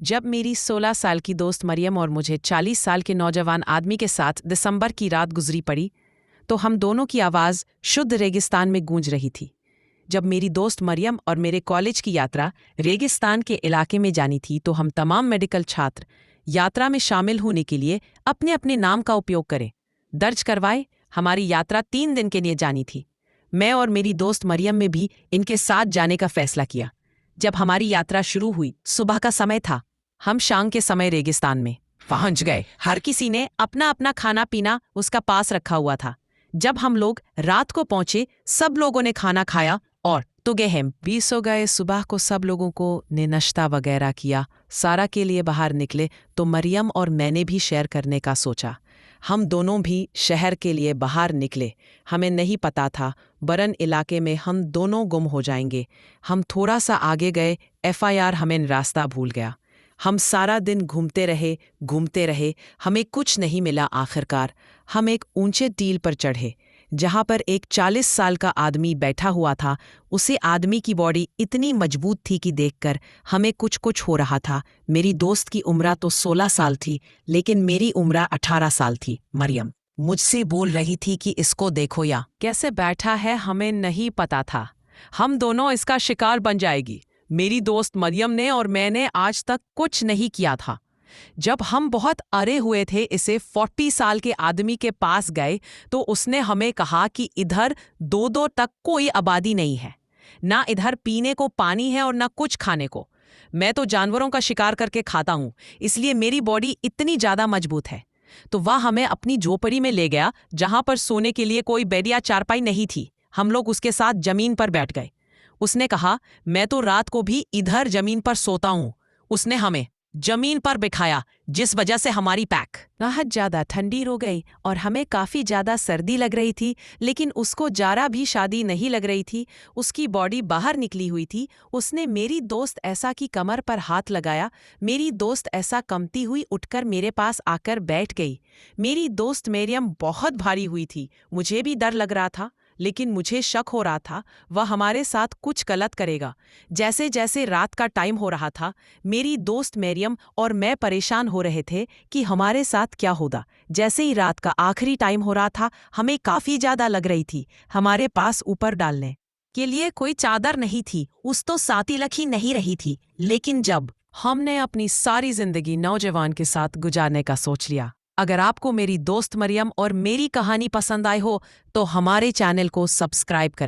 जब मेरी 16 साल की दोस्त मरियम और मुझे 40 साल के नौजवान आदमी के साथ दिसंबर की रात गुजरी पड़ी, तो हम दोनों की आवाज़ शुद्ध रेगिस्तान में गूंज रही थी। जब मेरी दोस्त मरियम और मेरे कॉलेज की यात्रा रेगिस्तान के इलाके में जानी थी, तो हम तमाम मेडिकल छात्र यात्रा में शामिल होने के लिए अपने अपने नाम का उपयोग करें दर्ज करवाए। हमारी यात्रा 3 दिन के लिए जानी थी। मैं और मेरी दोस्त मरियम में भी इनके साथ जाने का फैसला किया। जब हमारी यात्रा शुरू हुई, सुबह का समय था। हम शाम के समय रेगिस्तान में पहुंच गए। हर किसी ने अपना अपना खाना पीना उसका पास रखा हुआ था। जब हम लोग रात को पहुंचे, सब लोगों ने खाना खाया और तुगे हम भी सो गए। सुबह को सब लोगों को ने नाश्ता वगैरह किया। सारा के लिए बाहर निकले तो मरियम और मैंने भी शेयर करने का सोचा। हम दोनों भी शहर के लिए बाहर निकले। हमें नहीं पता था बरन इलाके में हम दोनों गुम हो जाएंगे। हम थोड़ा सा आगे गए, एफआईआर हमें रास्ता भूल गया। हम सारा दिन घूमते रहे, हमें कुछ नहीं मिला। आखिरकार हम एक ऊंचे टील पर चढ़े, जहां पर एक 40 साल का आदमी बैठा हुआ था। उसे आदमी की बॉडी इतनी मजबूत थी कि देखकर हमें कुछ कुछ हो रहा था। मेरी दोस्त की उम्र तो 16 साल थी, लेकिन मेरी उम्र 18 साल थी। मरियम मुझसे बोल रही थी कि इसको देखो, या कैसे बैठा है हमें नहीं पता था। हम दोनों इसका शिकार बन जाएगी। मेरी दोस्त मरियम ने और मैंने आज तक कुछ नहीं किया था। जब हम बहुत अरे हुए थे, इसे 40 साल के आदमी के पास गए तो उसने हमें कहा कि इधर 2-2 तक कोई आबादी नहीं है, ना इधर पीने को पानी है और ना कुछ खाने को। मैं तो जानवरों का शिकार करके खाता हूँ, इसलिए मेरी बॉडी इतनी ज़्यादा मजबूत है। तो वह हमें अपनी झोपड़ी में ले गया, जहाँ पर सोने के लिए कोई बेड या चारपाई नहीं थी। हम लोग उसके साथ जमीन पर बैठ गए। उसने कहा, मैं तो रात को भी इधर जमीन पर सोता हूँ। उसने हमें जमीन पर बिठाया, जिस वजह से हमारी पैक राहत ज़्यादा ठंडी हो गई और हमें काफ़ी ज़्यादा सर्दी लग रही थी। लेकिन उसको जरा भी शादी नहीं लग रही थी। उसकी बॉडी बाहर निकली हुई थी। उसने मेरी दोस्त ऐसा की कमर पर हाथ लगाया। मेरी दोस्त ऐसा कमती हुई उठकर मेरे पास आकर बैठ गई। मेरी दोस्त मरियम बहुत भारी हुई थी। मुझे भी डर लग रहा था, लेकिन मुझे शक हो रहा था वह हमारे साथ कुछ गलत करेगा। जैसे जैसे रात का टाइम हो रहा था, मेरी दोस्त मरियम और मैं परेशान हो रहे थे कि हमारे साथ क्या होगा। जैसे ही रात का आखिरी टाइम हो रहा था, हमें काफ़ी ज़्यादा लग रही थी। हमारे पास ऊपर डालने के लिए कोई चादर नहीं थी, उस तो साथी लखी नहीं रही थी। लेकिन जब हमने अपनी सारी जिंदगी नौजवान के साथ गुजारने का सोच लिया। अगर आपको मेरी दोस्त मरियम और मेरी कहानी पसंद आई हो तो हमारे चैनल को सब्सक्राइब करें।